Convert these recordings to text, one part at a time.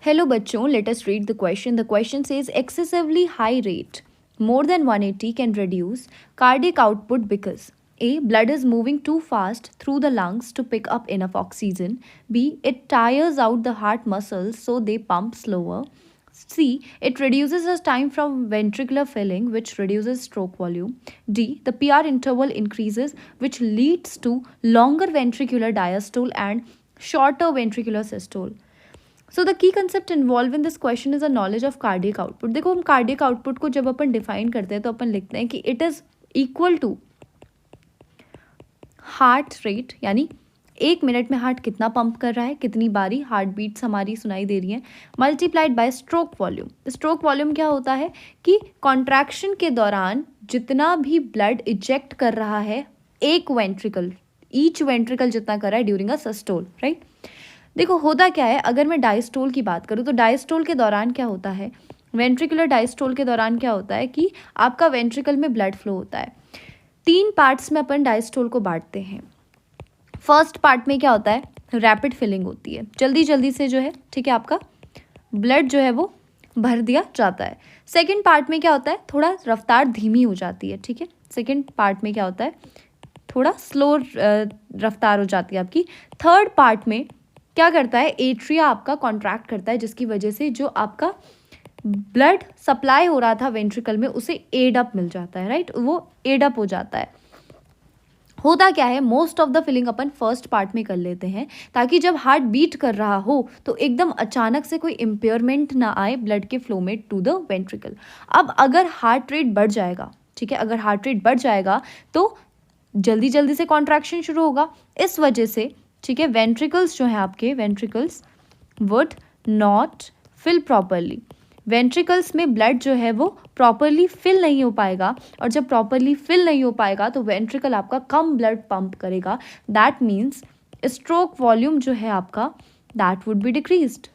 Hello बच्चों, let us read the question. The question says excessively high rate more than 180 can reduce cardiac output because A. Blood is moving too fast through the lungs to pick up enough oxygen. B. It tires out the heart muscles so they pump slower. C. It reduces the time from ventricular filling, which reduces stroke volume. D. The PR interval increases, which leads to longer ventricular diastole and shorter ventricular systole. So the key concept involve in this question is a knowledge of cardiac output. देखो, हम cardiac output को जब अपन define करते हैं तो अपन लिखते हैं कि it is equal to heart rate, यानी 1 मिनट में हार्ट कितना पंप कर रहा है, कितनी बारी हार्ट बीट्स हमारी सुनाई दे रही हैं, multiplied by stroke volume. Stroke volume क्या होता है कि कॉन्ट्रैक्शन के दौरान जितना भी ब्लड इजेक्ट कर रहा है एक वेंट्रिकल, ईच वेंट्रिकल जितना कर रहा है ड्यूरिंग अ सिस्टोल, राइट. देखो होता क्या है, अगर मैं डायस्टोल की बात करूँ तो डायस्टोल के दौरान क्या होता है, वेंट्रिकुलर डायस्टोल के दौरान क्या होता है कि आपका वेंट्रिकल में ब्लड फ्लो होता है. 3 पार्ट्स में अपन डायस्टोल को बांटते हैं. फर्स्ट पार्ट में क्या होता है, रैपिड फिलिंग होती है, जल्दी जल्दी से जो है, ठीक है, आपका ब्लड जो है वो भर दिया जाता है. सेकेंड पार्ट में क्या होता है, थोड़ा रफ्तार धीमी हो जाती है, ठीक है. सेकेंड पार्ट में क्या होता है, थोड़ा स्लो रफ्तार हो जाती है आपकी. थर्ड पार्ट में क्या करता है, एट्रिया आपका कॉन्ट्रैक्ट करता है, जिसकी वजह से जो आपका ब्लड सप्लाई हो रहा था वेंट्रिकल में उसे एड अप मिल जाता है, राइट, वो एड अप हो जाता है. होता क्या है, मोस्ट ऑफ द फिलिंग अपन फर्स्ट पार्ट में कर लेते हैं ताकि जब हार्ट बीट कर रहा हो तो एकदम अचानक से कोई इम्पेयरमेंट ना आए ब्लड के फ्लो में टू द वेंट्रिकल. अब अगर हार्ट रेट बढ़ जाएगा, ठीक है, अगर हार्ट रेट बढ़ जाएगा तो जल्दी जल्दी से कॉन्ट्रैक्शन शुरू होगा. इस वजह से, ठीक है, वेंट्रिकल्स जो हैं आपके, ventricles would not fill properly. Ventricles में ब्लड जो है वो प्रॉपरली फिल नहीं हो पाएगा, और जब प्रॉपरली फिल नहीं हो पाएगा तो वेंट्रिकल आपका कम ब्लड पंप करेगा. दैट मीन्स स्ट्रोक वॉल्यूम जो है आपका, दैट वुड बी डिक्रीज्ड,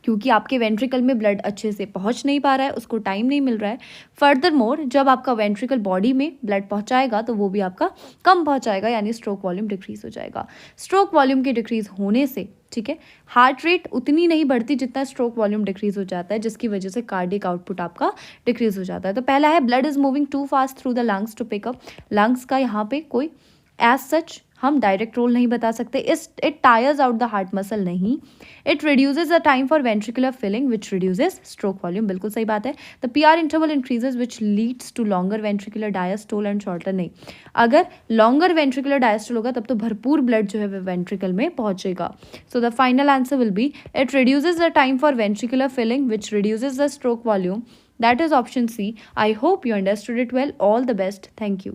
क्योंकि आपके वेंट्रिकल में ब्लड अच्छे से पहुंच नहीं पा रहा है, उसको टाइम नहीं मिल रहा है. फर्दर मोर, जब आपका वेंट्रिकल बॉडी में ब्लड पहुंचाएगा तो वो भी आपका कम पहुंचाएगा, यानी स्ट्रोक वॉल्यूम डिक्रीज हो जाएगा. स्ट्रोक वॉल्यूम के डिक्रीज होने से, ठीक है, हार्ट रेट उतनी नहीं बढ़ती जितना स्ट्रोक वॉल्यूम डिक्रीज हो जाता है, जिसकी वजह से कार्डियक आउटपुट आपका डिक्रीज हो जाता है. तो पहला है blood is moving too fast through the lungs to pick up. Lungs का यहाँ पे कोई एज सच हम डायरेक्ट रोल नहीं बता सकते. It tires out the heart muscle नहीं. It reduces the time for ventricular filling which reduces stroke volume, बिल्कुल सही बात है. The P R interval increases which leads to longer ventricular diastole and shorter नहीं. अगर लॉन्गर वेंट्रिकुलर डायस्टोल होगा तब तो भरपूर ब्लड जो है वो वेंट्रिकल में पहुंचेगा. So the final answer will be it reduces the time for ventricular filling which reduces the stroke volume. That is option C. I hope you understood it well. All the best. Thank you.